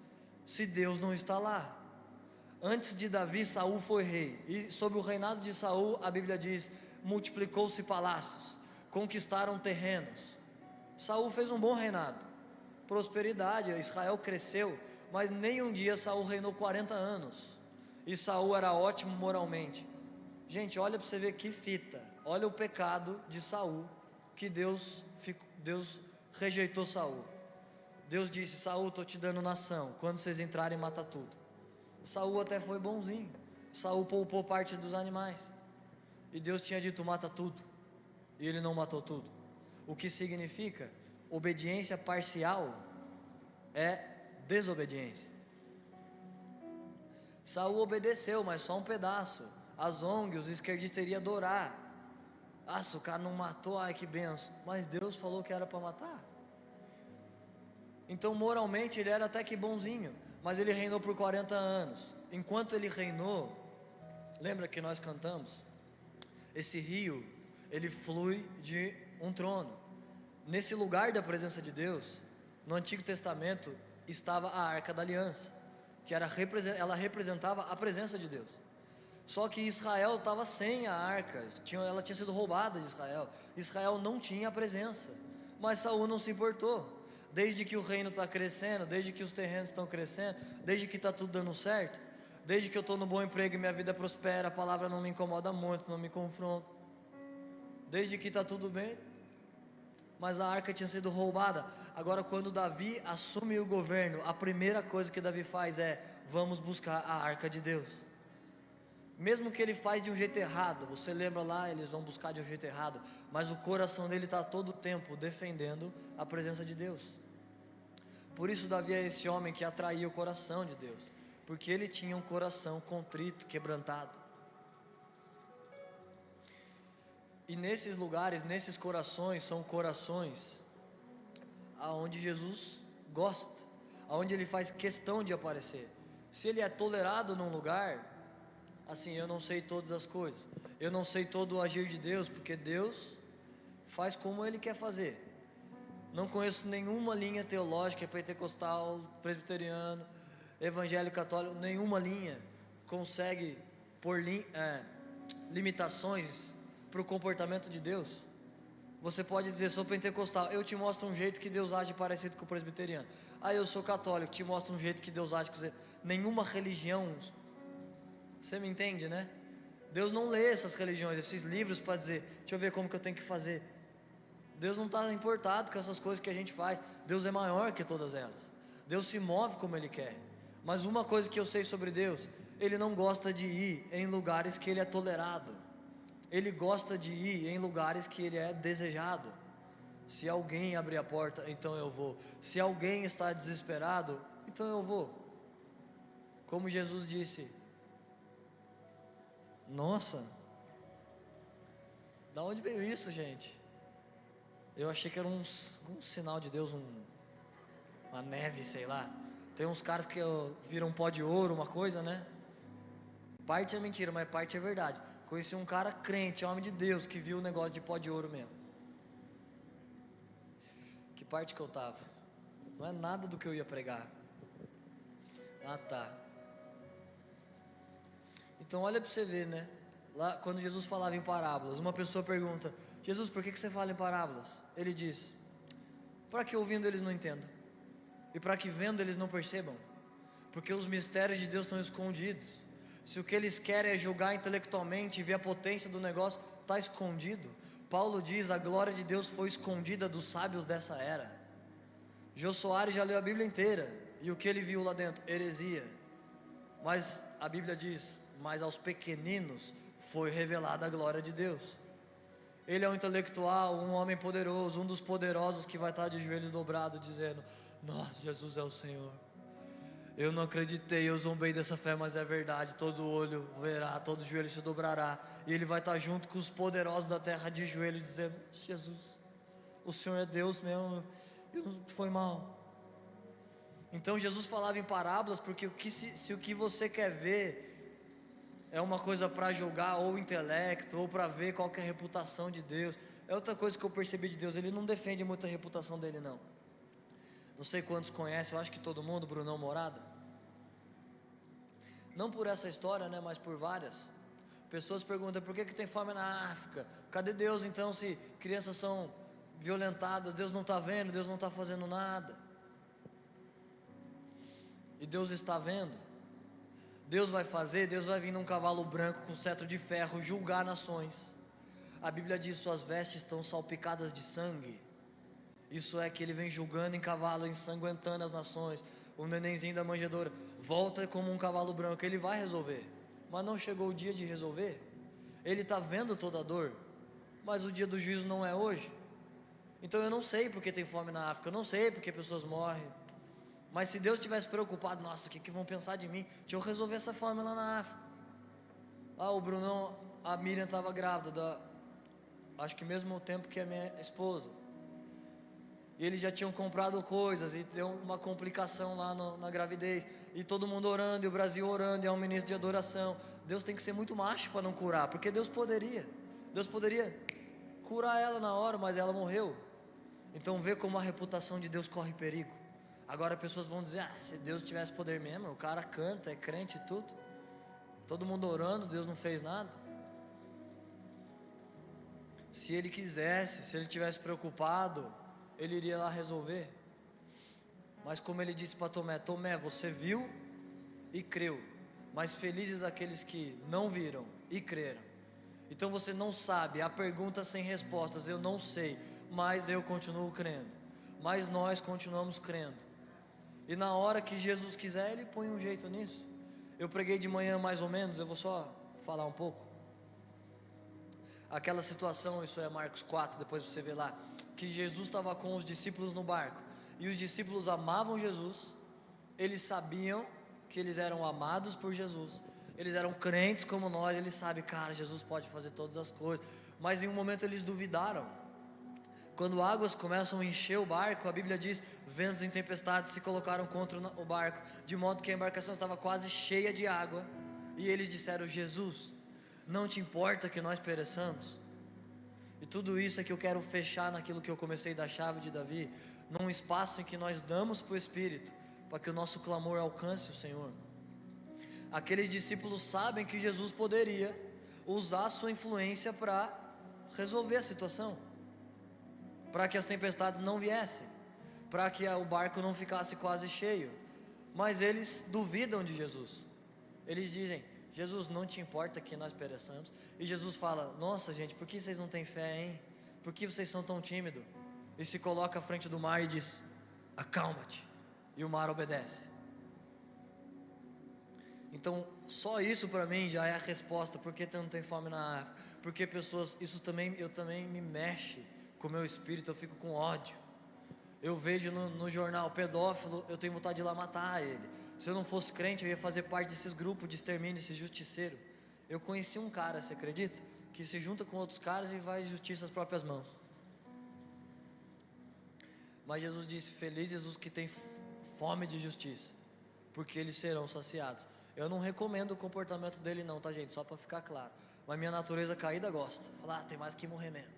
se Deus não está lá. Antes de Davi, Saul foi rei, e sob o reinado de Saul, a Bíblia diz: multiplicou-se palácios, conquistaram terrenos. Saul fez um bom reinado, prosperidade, Israel cresceu, mas nem um dia Saul reinou 40 anos, e Saul era ótimo moralmente. Gente, olha para você ver que fita, olha o pecado de Saul, que Deus rejeitou Saul. Deus disse: Saul, estou te dando nação, quando vocês entrarem, mata tudo. Saul até foi bonzinho, Saul poupou parte dos animais, e Deus tinha dito: mata tudo, e ele não matou tudo. O que significa? Obediência parcial é desobediência. Saul obedeceu, mas só um pedaço. As ONG, os esquerdistas iriam adorar. Ah, se o cara não matou, ai que benção. Mas Deus falou que era para matar. Então moralmente ele era até que bonzinho, mas ele reinou por 40 anos. Enquanto ele reinou, lembra que nós cantamos? Esse rio, ele flui de um trono. Nesse lugar da presença de Deus, no Antigo Testamento, estava a Arca da Aliança, que ela representava a presença de Deus. Só que Israel estava sem a arca, ela tinha sido roubada de Israel. Israel não tinha a presença, mas Saul não se importou. Desde que o reino está crescendo, desde que os terrenos estão crescendo, desde que está tudo dando certo, desde que eu estou no bom emprego e minha vida prospera, a palavra não me incomoda muito, não me confronta, desde que está tudo bem. Mas a arca tinha sido roubada. Agora quando Davi assume o governo, a primeira coisa que Davi faz é: vamos buscar a arca de Deus. Mesmo que ele faz de um jeito errado, você lembra lá, eles vão buscar de um jeito errado, mas o coração dele está todo o tempo defendendo a presença de Deus. Por isso Davi é esse homem que atraía o coração de Deus, porque ele tinha um coração contrito, quebrantado. E nesses lugares, nesses corações, são corações aonde Jesus gosta, aonde ele faz questão de aparecer. Se ele é tolerado num lugar, assim, eu não sei todas as coisas, eu não sei todo o agir de Deus, porque Deus faz como Ele quer fazer. Não conheço nenhuma linha teológica, pentecostal, presbiteriano, evangélico, católico, nenhuma linha consegue pôr limitações para o comportamento de Deus. Você pode dizer: sou pentecostal, eu te mostro um jeito que Deus age parecido com o presbiteriano. Ah, eu sou católico, te mostro um jeito que Deus age com você. Nenhuma religião, você me entende, né? Deus não lê essas religiões, esses livros para dizer: deixa eu ver como que eu tenho que fazer. Deus não está importado com essas coisas que a gente faz. Deus é maior que todas elas. Deus se move como Ele quer. Mas uma coisa que eu sei sobre Deus: Ele não gosta de ir em lugares que Ele é tolerado. Ele gosta de ir em lugares que Ele é desejado. Se alguém abrir a porta, então eu vou. Se alguém está desesperado, então eu vou. Como Jesus disse: nossa, da onde veio isso, gente? Eu achei que era um sinal de Deus, uma neve, sei lá. Tem uns caras que viram um pó de ouro, uma coisa, né? Parte é mentira, mas parte é verdade. Conheci um cara crente, homem de Deus, que viu o negócio de pó de ouro mesmo. Que parte que eu tava? Não é nada do que eu ia pregar. Ah, tá. Então olha para você ver, né? Lá quando Jesus falava em parábolas, uma pessoa pergunta: Jesus, por que você fala em parábolas? Ele diz: para que ouvindo eles não entendam, e para que vendo eles não percebam, porque os mistérios de Deus estão escondidos. Se o que eles querem é julgar intelectualmente e ver a potência do negócio, está escondido. Paulo diz: a glória de Deus foi escondida dos sábios dessa era. Jô Soares já leu a Bíblia inteira, e o que ele viu lá dentro? Heresia. Mas a Bíblia diz: mas aos pequeninos foi revelada a glória de Deus. Ele é um intelectual, um homem poderoso, um dos poderosos que vai estar de joelhos dobrados dizendo: nossa, Jesus é o Senhor. Eu não acreditei, eu zombei dessa fé, mas é verdade. Todo olho verá, todo joelho se dobrará. E ele vai estar junto com os poderosos da terra de joelhos dizendo: Jesus, o Senhor é Deus mesmo, foi mal. Então Jesus falava em parábolas, porque se o que você quer ver é uma coisa para julgar ou o intelecto, ou para ver qual que é a reputação de Deus, é outra coisa que eu percebi de Deus: Ele não defende muito a reputação dele, não. Não sei quantos conhecem, eu acho que todo mundo, Brunão Morado. Não por essa história, né, mas por várias. Pessoas perguntam: por que tem fome na África? Cadê Deus então, se crianças são violentadas? Deus não está vendo, Deus não está fazendo nada. E Deus está vendo. Deus vai fazer, Deus vai vir num cavalo branco com cetro de ferro julgar nações. A Bíblia diz: suas vestes estão salpicadas de sangue. Isso é que Ele vem julgando em cavalo, ensanguentando as nações. O nenenzinho da manjedoura volta como um cavalo branco. Ele vai resolver, mas não chegou o dia de resolver. Ele está vendo toda a dor, mas o dia do juízo não é hoje. Então eu não sei porque tem fome na África, eu não sei porque pessoas morrem. Mas se Deus tivesse preocupado, nossa, o que vão pensar de mim? Deixa eu resolver essa fome lá na África. Lá o Brunão, a Miriam estava grávida, acho que mesmo tempo que a minha esposa. E eles já tinham comprado coisas e deu uma complicação lá na gravidez. E todo mundo orando, e o Brasil orando, e é um ministro de adoração. Deus tem que ser muito macho para não curar, porque Deus poderia curar ela na hora, mas ela morreu. Então vê como a reputação de Deus corre perigo. Agora pessoas vão dizer, se Deus tivesse poder mesmo, o cara canta, é crente e tudo. Todo mundo orando, Deus não fez nada. Se Ele quisesse, se Ele tivesse preocupado, Ele iria lá resolver. Mas como Ele disse para Tomé, Tomé, você viu e creu, mas felizes aqueles que não viram e creram. Então você não sabe, há perguntas sem respostas, eu não sei, mas eu continuo crendo. Mas nós continuamos crendo. E na hora que Jesus quiser, Ele põe um jeito nisso. Eu preguei de manhã mais ou menos, eu vou só falar um pouco. Aquela situação, isso é Marcos 4, depois você vê lá, que Jesus estava com os discípulos no barco, e os discípulos amavam Jesus, eles sabiam que eles eram amados por Jesus, eles eram crentes como nós, eles sabem, cara, Jesus pode fazer todas as coisas, mas em um momento eles duvidaram. Quando águas começam a encher o barco, a Bíblia diz, ventos em tempestades se colocaram contra o barco, de modo que a embarcação estava quase cheia de água, e eles disseram, Jesus, não te importa que nós pereçamos? E tudo isso é que eu quero fechar naquilo que eu comecei da chave de Davi, num espaço em que nós damos para o Espírito, para que o nosso clamor alcance o Senhor. Aqueles discípulos sabem que Jesus poderia usar a sua influência para resolver a situação, para que as tempestades não viessem, para que o barco não ficasse quase cheio, mas eles duvidam de Jesus. Eles dizem, Jesus, não te importa que nós pereçamos? E Jesus fala, nossa gente, por que vocês não têm fé, hein? Por que vocês são tão tímidos? E se coloca à frente do mar e diz, acalma-te, e o mar obedece. Então só isso para mim já é a resposta, por que não tem fome na África? Porque pessoas, eu também me mexe com o meu espírito, eu fico com ódio. Eu vejo no jornal pedófilo, eu tenho vontade de ir lá matar ele. Se eu não fosse crente, eu ia fazer parte desses grupos de extermínio, esse justiceiro. Eu conheci um cara, você acredita? Que se junta com outros caras e vai justiça às próprias mãos. Mas Jesus disse, felizes os que têm fome de justiça, porque eles serão saciados. Eu não recomendo o comportamento dele não, tá gente? Só para ficar claro. Mas minha natureza caída gosta. Falar, tem mais que morrer mesmo.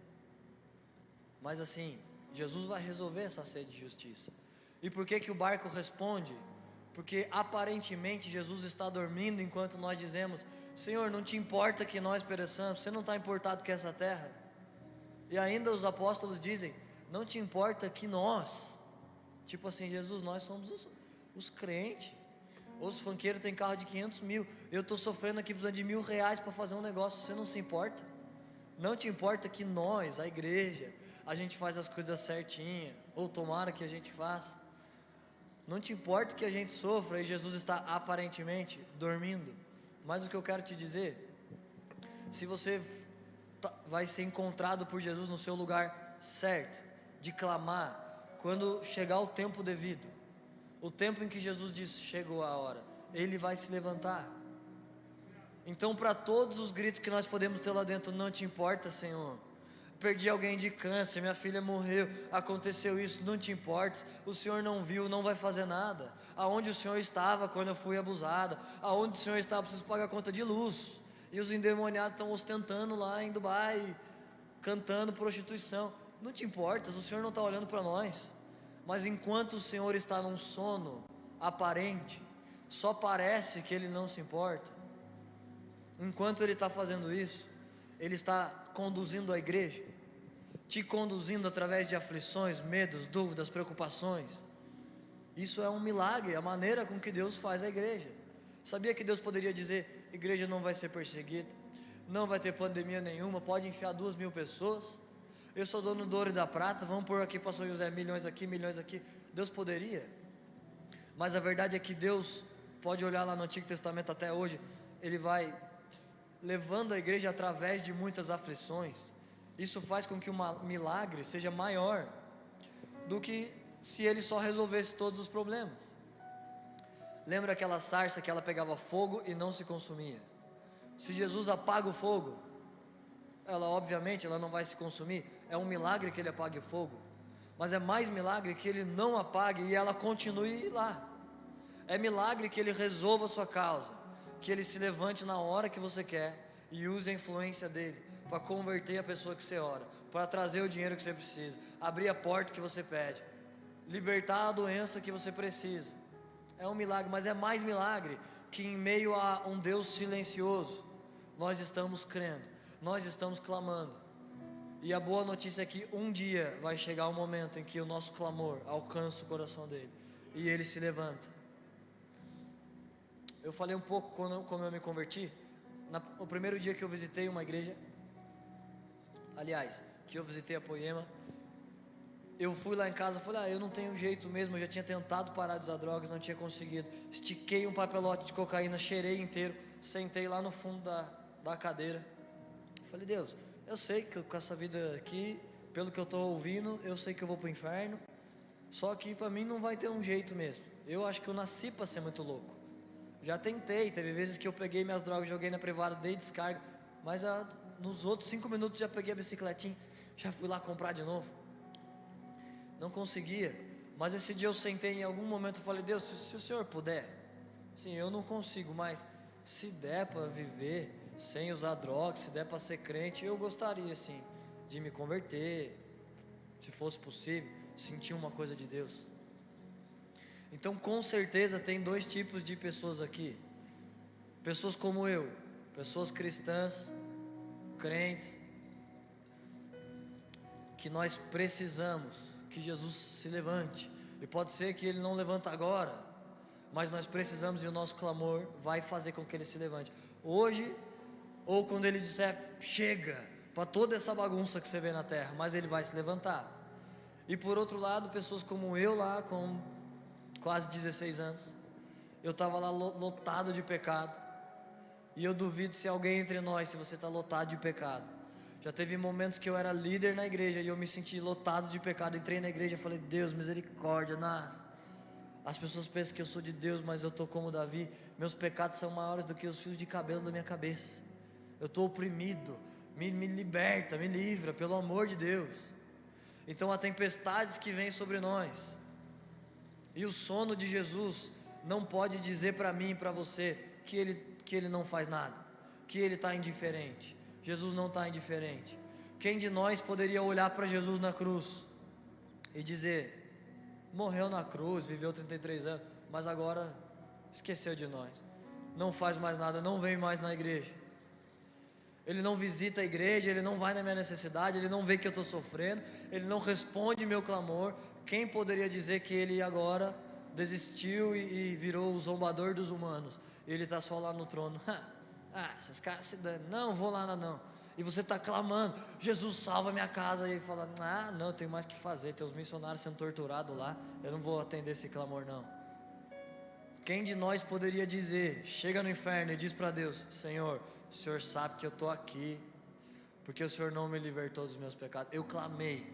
Mas assim, Jesus vai resolver essa sede de justiça. E por que o barco responde? Porque aparentemente Jesus está dormindo enquanto nós dizemos, Senhor, não te importa que nós pereçamos, você não está importado com essa terra? E ainda os apóstolos dizem, não te importa que nós, tipo assim, Jesus, nós somos os crentes. Os funkeiros têm carro de 500 mil, eu estou sofrendo aqui precisando de R$1.000 para fazer um negócio, você não se importa? Não te importa que nós, a igreja, a gente faz as coisas certinha, ou tomara que a gente faça? Não te importa que a gente sofra e Jesus está aparentemente dormindo? Mas o que eu quero te dizer, se você vai ser encontrado por Jesus no seu lugar certo, de clamar, quando chegar o tempo devido, o tempo em que Jesus disse, chegou a hora, Ele vai se levantar. Então para todos os gritos que nós podemos ter lá dentro, não te importa, Senhor, perdi alguém de câncer, minha filha morreu, aconteceu isso, não te importa, o Senhor não viu, não vai fazer nada. Aonde o Senhor estava quando eu fui abusada? Aonde o Senhor estava? Preciso pagar a conta de luz. E os endemoniados estão ostentando lá em Dubai, cantando prostituição. Não te importa, o Senhor não está olhando para nós. Mas enquanto o Senhor está num sono aparente, só parece que Ele não se importa. Enquanto Ele está fazendo isso, Ele está conduzindo a igreja, te conduzindo através de aflições, medos, dúvidas, preocupações. Isso é um milagre, a maneira com que Deus faz a igreja. Sabia que Deus poderia dizer, igreja não vai ser perseguida, não vai ter pandemia nenhuma, pode enfiar 2.000 pessoas, eu sou dono do ouro e da prata, vamos pôr aqui para São José, milhões aqui. Deus poderia, mas a verdade é que Deus pode olhar lá no Antigo Testamento até hoje, Ele vai levando a igreja através de muitas aflições. Isso faz com que o milagre seja maior do que se Ele só resolvesse todos os problemas. Lembra aquela sarça que ela pegava fogo e não se consumia? Se Jesus apaga o fogo, ela obviamente ela não vai se consumir. É um milagre que ele apague o fogo, mas é mais milagre que ele não apague e ela continue lá. É milagre que ele resolva a sua causa, que ele se levante na hora que você quer e use a influência dele para converter a pessoa que você ora, para trazer o dinheiro que você precisa, abrir a porta que você pede, libertar a doença que você precisa. É um milagre, mas é mais milagre que em meio a um Deus silencioso, nós estamos crendo, nós estamos clamando. E a boa notícia é que um dia vai chegar o momento em que o nosso clamor alcança o coração dele e ele se levanta. Eu falei um pouco como eu me converti. No primeiro dia que eu visitei uma igreja, aliás, que eu visitei a Poema, eu fui lá em casa e falei, eu não tenho jeito mesmo, eu já tinha tentado parar de usar drogas, não tinha conseguido. Estiquei um papelote de cocaína, cheirei inteiro, sentei lá no fundo da cadeira. Falei, Deus, eu sei que com essa vida aqui, pelo que eu estou ouvindo, eu sei que eu vou para o inferno, só que para mim não vai ter um jeito mesmo. Eu acho que eu nasci para ser muito louco. Já tentei, teve vezes que eu peguei minhas drogas, joguei na privada, dei descarga, mas nos outros 5 minutos já peguei a bicicletinha, já fui lá comprar de novo. Não conseguia, mas esse dia eu sentei em algum momento e falei, Deus, se o Senhor puder, sim, eu não consigo, mas se der para viver sem usar drogas, se der para ser crente, eu gostaria sim de me converter, se fosse possível, sentir uma coisa de Deus. Então com certeza tem 2 tipos de pessoas aqui, pessoas como eu, pessoas cristãs, crentes, que nós precisamos que Jesus se levante, e pode ser que ele não levanta agora, mas nós precisamos, e o nosso clamor vai fazer com que ele se levante, hoje, ou quando ele disser, chega, para toda essa bagunça que você vê na terra, mas ele vai se levantar. E por outro lado, pessoas como eu lá, com quase 16 anos, eu estava lá lotado de pecado, e eu duvido se alguém entre nós, se você está lotado de pecado. Já teve momentos que eu era líder na igreja e eu me senti lotado de pecado. Entrei na igreja e falei, Deus, misericórdia, as pessoas pensam que eu sou de Deus, mas eu estou como Davi. Meus pecados são maiores do que os fios de cabelo da minha cabeça. Eu estou oprimido, me liberta, me livra, pelo amor de Deus. Então há tempestades que vêm sobre nós, e o sono de Jesus não pode dizer para mim e para você que ele não faz nada, que ele está indiferente. Jesus não está indiferente. Quem de nós poderia olhar para Jesus na cruz e dizer, morreu na cruz, viveu 33 anos, mas agora esqueceu de nós, não faz mais nada, não vem mais na igreja, ele não visita a igreja, ele não vai na minha necessidade, ele não vê que eu estou sofrendo, ele não responde meu clamor. Quem poderia dizer que ele agora desistiu e virou o zombador dos humanos, ele está só lá no trono? Esses caras se dão, não vou lá não. E você está clamando, Jesus salva minha casa, e ele fala, não, eu tenho mais que fazer, tem os missionários sendo torturados lá, eu não vou atender esse clamor não. Quem de nós poderia dizer, chega no inferno e diz para Deus, Senhor, o Senhor sabe que eu estou aqui, porque o Senhor não me libertou dos meus pecados. Eu clamei,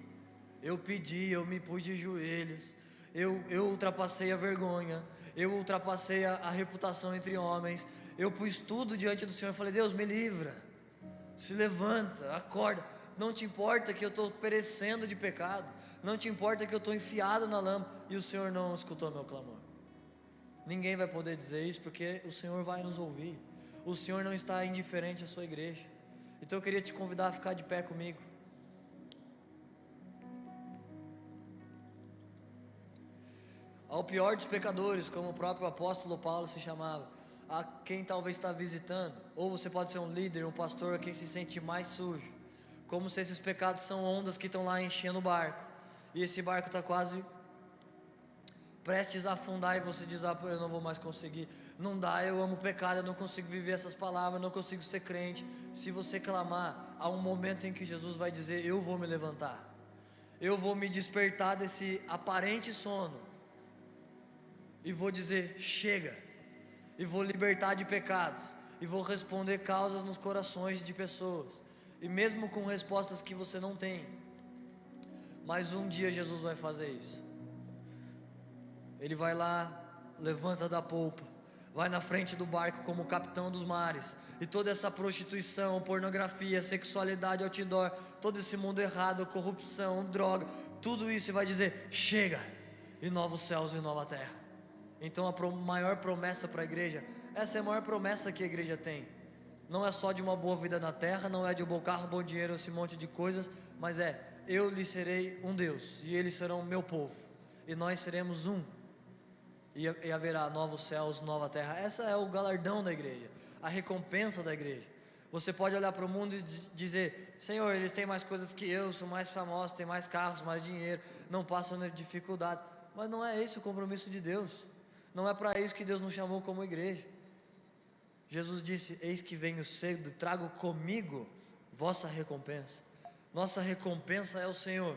eu pedi, eu me pus de joelhos, eu ultrapassei a vergonha, eu ultrapassei a reputação entre homens, eu pus tudo diante do Senhor, falei, Deus, me livra, se levanta, acorda. Não te importa que eu estou perecendo de pecado, não te importa que eu estou enfiado na lama, e o Senhor não escutou meu clamor. Ninguém vai poder dizer isso, porque o Senhor vai nos ouvir. O Senhor não está indiferente à sua igreja. Então eu queria te convidar a ficar de pé comigo. Ao pior dos pecadores, como o próprio apóstolo Paulo se chamava, a quem talvez está visitando, ou você pode ser um líder, um pastor, a quem se sente mais sujo, como se esses pecados são ondas que estão lá enchendo o barco, e esse barco está quase prestes a afundar, e você diz, eu não vou mais conseguir, não dá, eu amo o pecado, eu não consigo viver essas palavras, eu não consigo ser crente. Se você clamar, há um momento em que Jesus vai dizer, eu vou me levantar, eu vou me despertar desse aparente sono, e vou dizer, chega, e vou libertar de pecados, e vou responder causas nos corações de pessoas, e mesmo com respostas que você não tem, mas um dia Jesus vai fazer isso. Ele vai lá levanta da polpa, vai na frente do barco como capitão dos mares, e toda essa prostituição, pornografia, sexualidade, outdoor, todo esse mundo errado, corrupção, droga, tudo isso, e vai dizer: chega, e novos céus e nova terra. Então a maior promessa para a igreja, essa é a maior promessa que a igreja tem. Não é só de uma boa vida na terra, não é de um bom carro, bom dinheiro, esse monte de coisas, mas é: eu lhe serei um Deus, e eles serão meu povo, e nós seremos um, e haverá novos céus, nova terra. Essa é o galardão da igreja, a recompensa da igreja. Você pode olhar para o mundo e dizer: Senhor, eles têm mais coisas que eu, são mais famosos, têm mais carros, mais dinheiro, não passam dificuldades, mas não é esse o compromisso de Deus. Não é para isso que Deus nos chamou como igreja. Jesus disse: eis que venho cedo, trago comigo vossa recompensa. Nossa recompensa é o Senhor.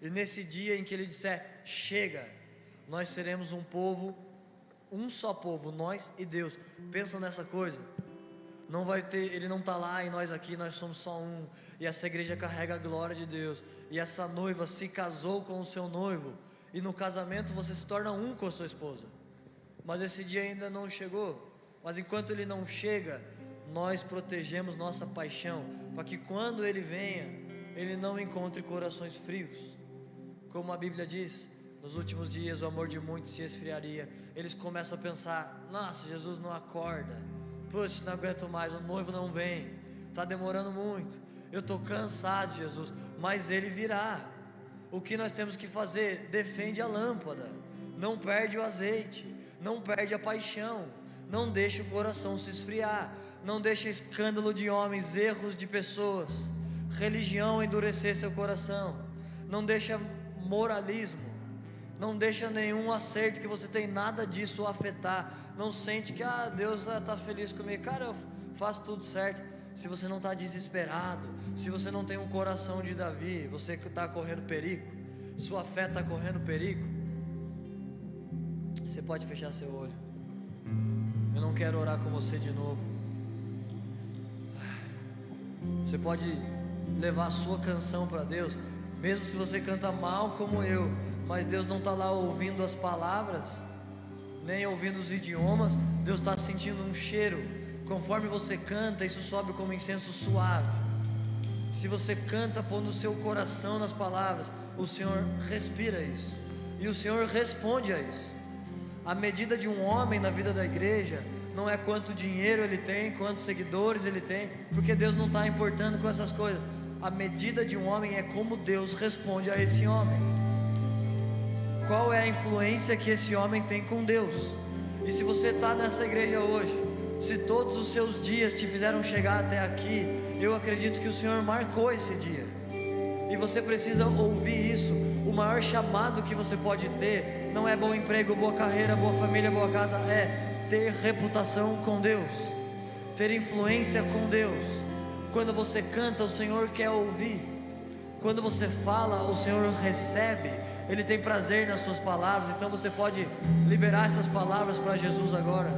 E nesse dia em que Ele disser: chega, nós seremos um povo, um só povo, nós e Deus. Pensa nessa coisa. Não vai ter, Ele não está lá e nós aqui, nós somos só um. E essa igreja carrega a glória de Deus. E essa noiva se casou com o seu noivo. E no casamento você se torna um com a sua esposa. Mas esse dia ainda não chegou. Mas enquanto Ele não chega, nós protegemos nossa paixão, para que quando Ele venha, Ele não encontre corações frios. Como a Bíblia diz, nos últimos dias o amor de muitos se esfriaria. Eles começam a pensar: nossa, Jesus não acorda, puxa, não aguento mais, o noivo não vem, está demorando muito, eu estou cansado, Jesus. Mas Ele virá. O que nós temos que fazer? Defende a lâmpada, não perde o azeite, não perde a paixão, não deixa o coração se esfriar, não deixa escândalo de homens, erros de pessoas, religião endurecer seu coração, não deixa moralismo, não deixa nenhum acerto que você tem, nada disso afetar. Não sente que Deus está feliz comigo, cara, eu faço tudo certo. Se você não está desesperado, se você não tem um coração de Davi, você que está correndo perigo, sua fé está correndo perigo, você pode fechar seu olho. Eu não quero orar com você de novo. Você pode levar a sua canção para Deus, mesmo se você canta mal como eu, mas Deus não está lá ouvindo as palavras, nem ouvindo os idiomas. Deus está sentindo um cheiro. Conforme você canta, isso sobe como incenso suave. Se você canta pondo o seu coração nas palavras, o Senhor respira isso, e o Senhor responde a isso. A medida de um homem na vida da igreja não é quanto dinheiro ele tem, quantos seguidores ele tem, porque Deus não está importando com essas coisas. A medida de um homem é como Deus responde a esse homem. Qual é a influência que esse homem tem com Deus? E se você está nessa igreja hoje, se todos os seus dias te fizeram chegar até aqui, eu acredito que o Senhor marcou esse dia, e você precisa ouvir isso. O maior chamado que você pode ter não é bom emprego, boa carreira, boa família, boa casa, é ter reputação com Deus, ter influência com Deus. Quando você canta, o Senhor quer ouvir. Quando você fala, o Senhor recebe. Ele tem prazer nas suas palavras. Então você pode liberar essas palavras para Jesus agora.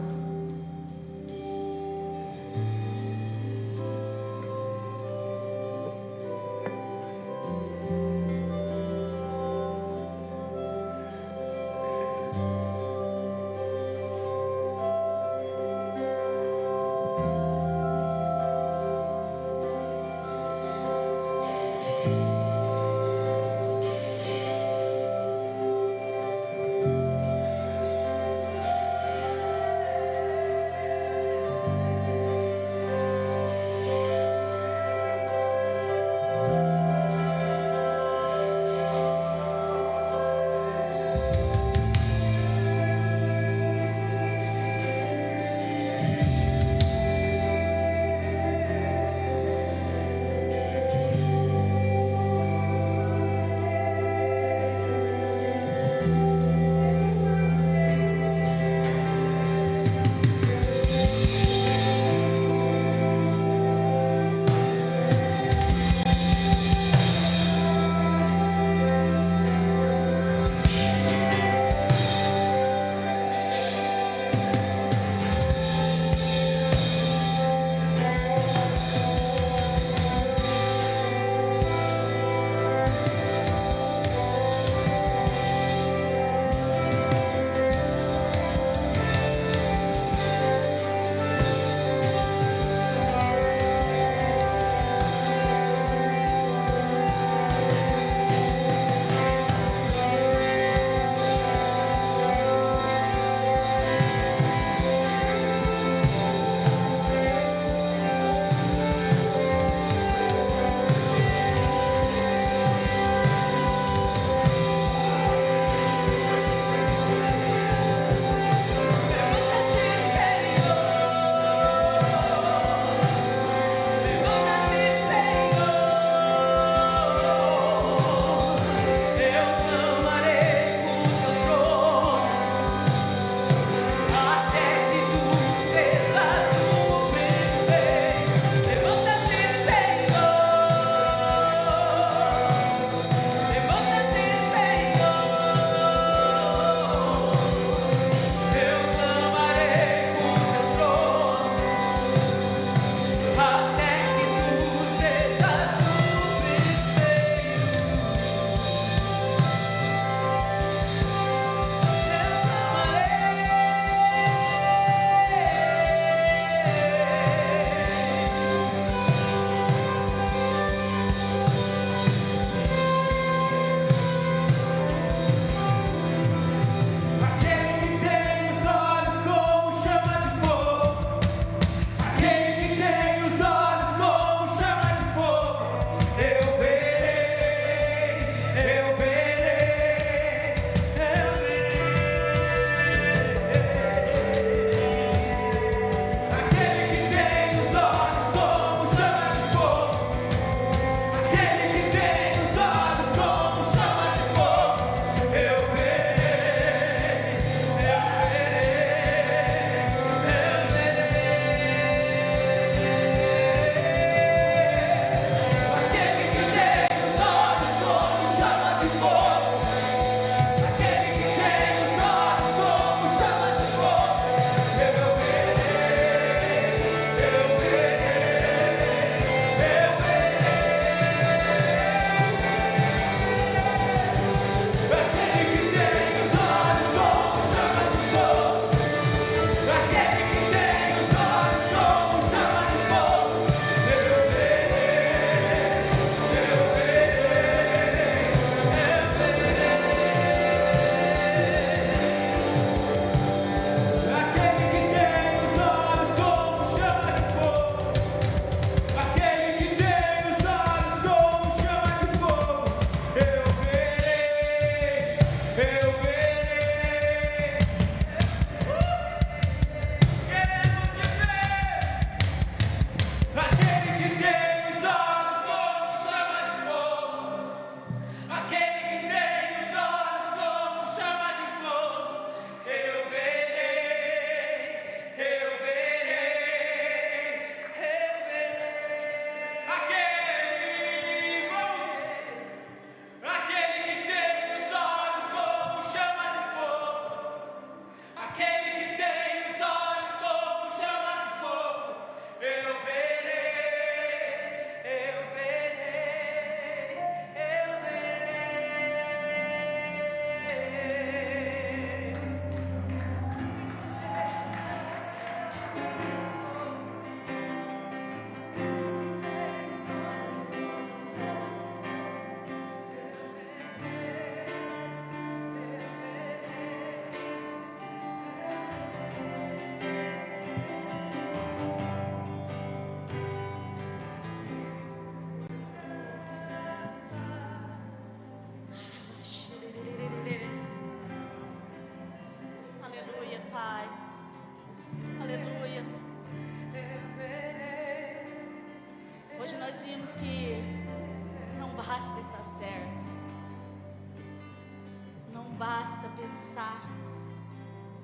basta pensar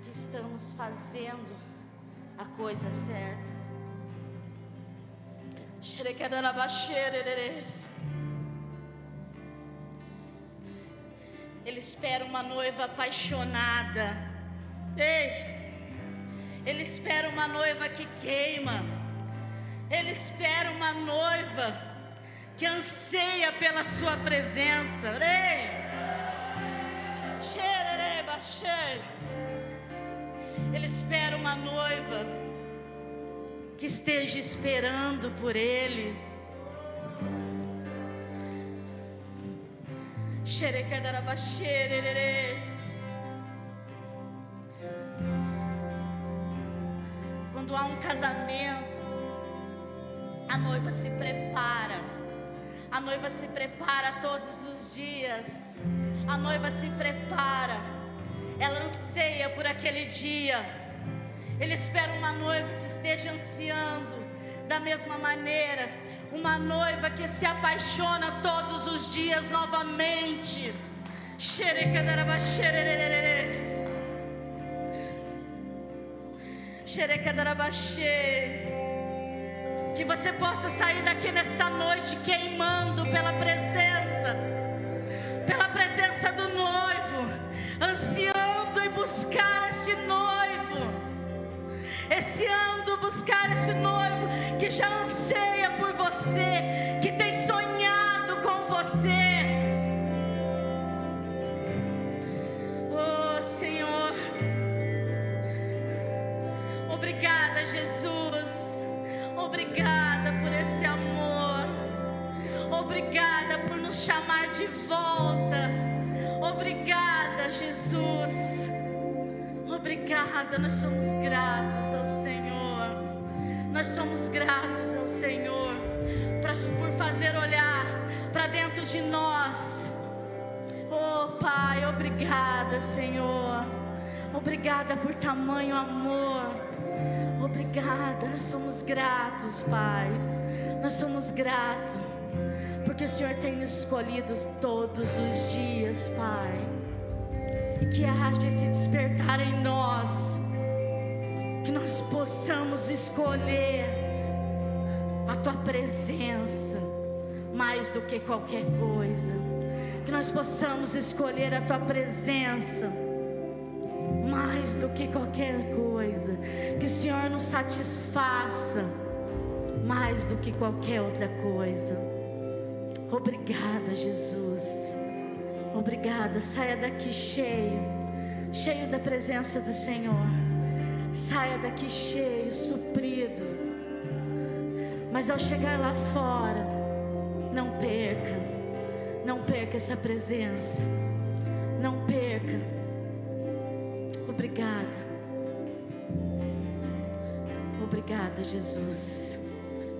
que estamos fazendo a coisa certa. Ele espera uma noiva apaixonada. Ei, ele espera uma noiva que queima. Ele espera uma noiva que anseia pela sua presença. Ei, ele espera uma noiva que esteja esperando por ele. Quando há um casamento, a noiva se prepara. A noiva se prepara todos os dias. A noiva se prepara. Ela anseia por aquele dia. Ele espera uma noiva que esteja ansiando da mesma maneira. Uma noiva que se apaixona todos os dias novamente. Que você possa sair daqui nesta noite queimando pela presença do noivo, ansiando e buscar esse noivo, buscar esse noivo que já anseia por você, que tem sonhado com você. Oh Senhor, obrigada Jesus, obrigada por esse amor, obrigada por nos chamar de volta, obrigada Jesus, obrigada. Nós somos gratos ao Senhor, nós somos gratos ao Senhor por fazer olhar para dentro de nós. Oh Pai, obrigada Senhor, obrigada por tamanho amor, obrigada. Nós somos gratos, Pai, nós somos gratos, porque o Senhor tem nos escolhido todos os dias, Pai. E que haja esse despertar em nós, que nós possamos escolher a Tua presença mais do que qualquer coisa. Que nós possamos escolher a Tua presença mais do que qualquer coisa. Que o Senhor nos satisfaça mais do que qualquer outra coisa. Obrigada, Jesus. Obrigada. Saia daqui cheio da presença do Senhor. Saia daqui cheio, suprido. Mas ao chegar lá fora, não perca essa presença. Não perca. Obrigada. Obrigada, Jesus.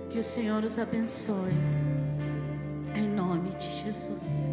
Que o Senhor os abençoe. Em nome de Jesus.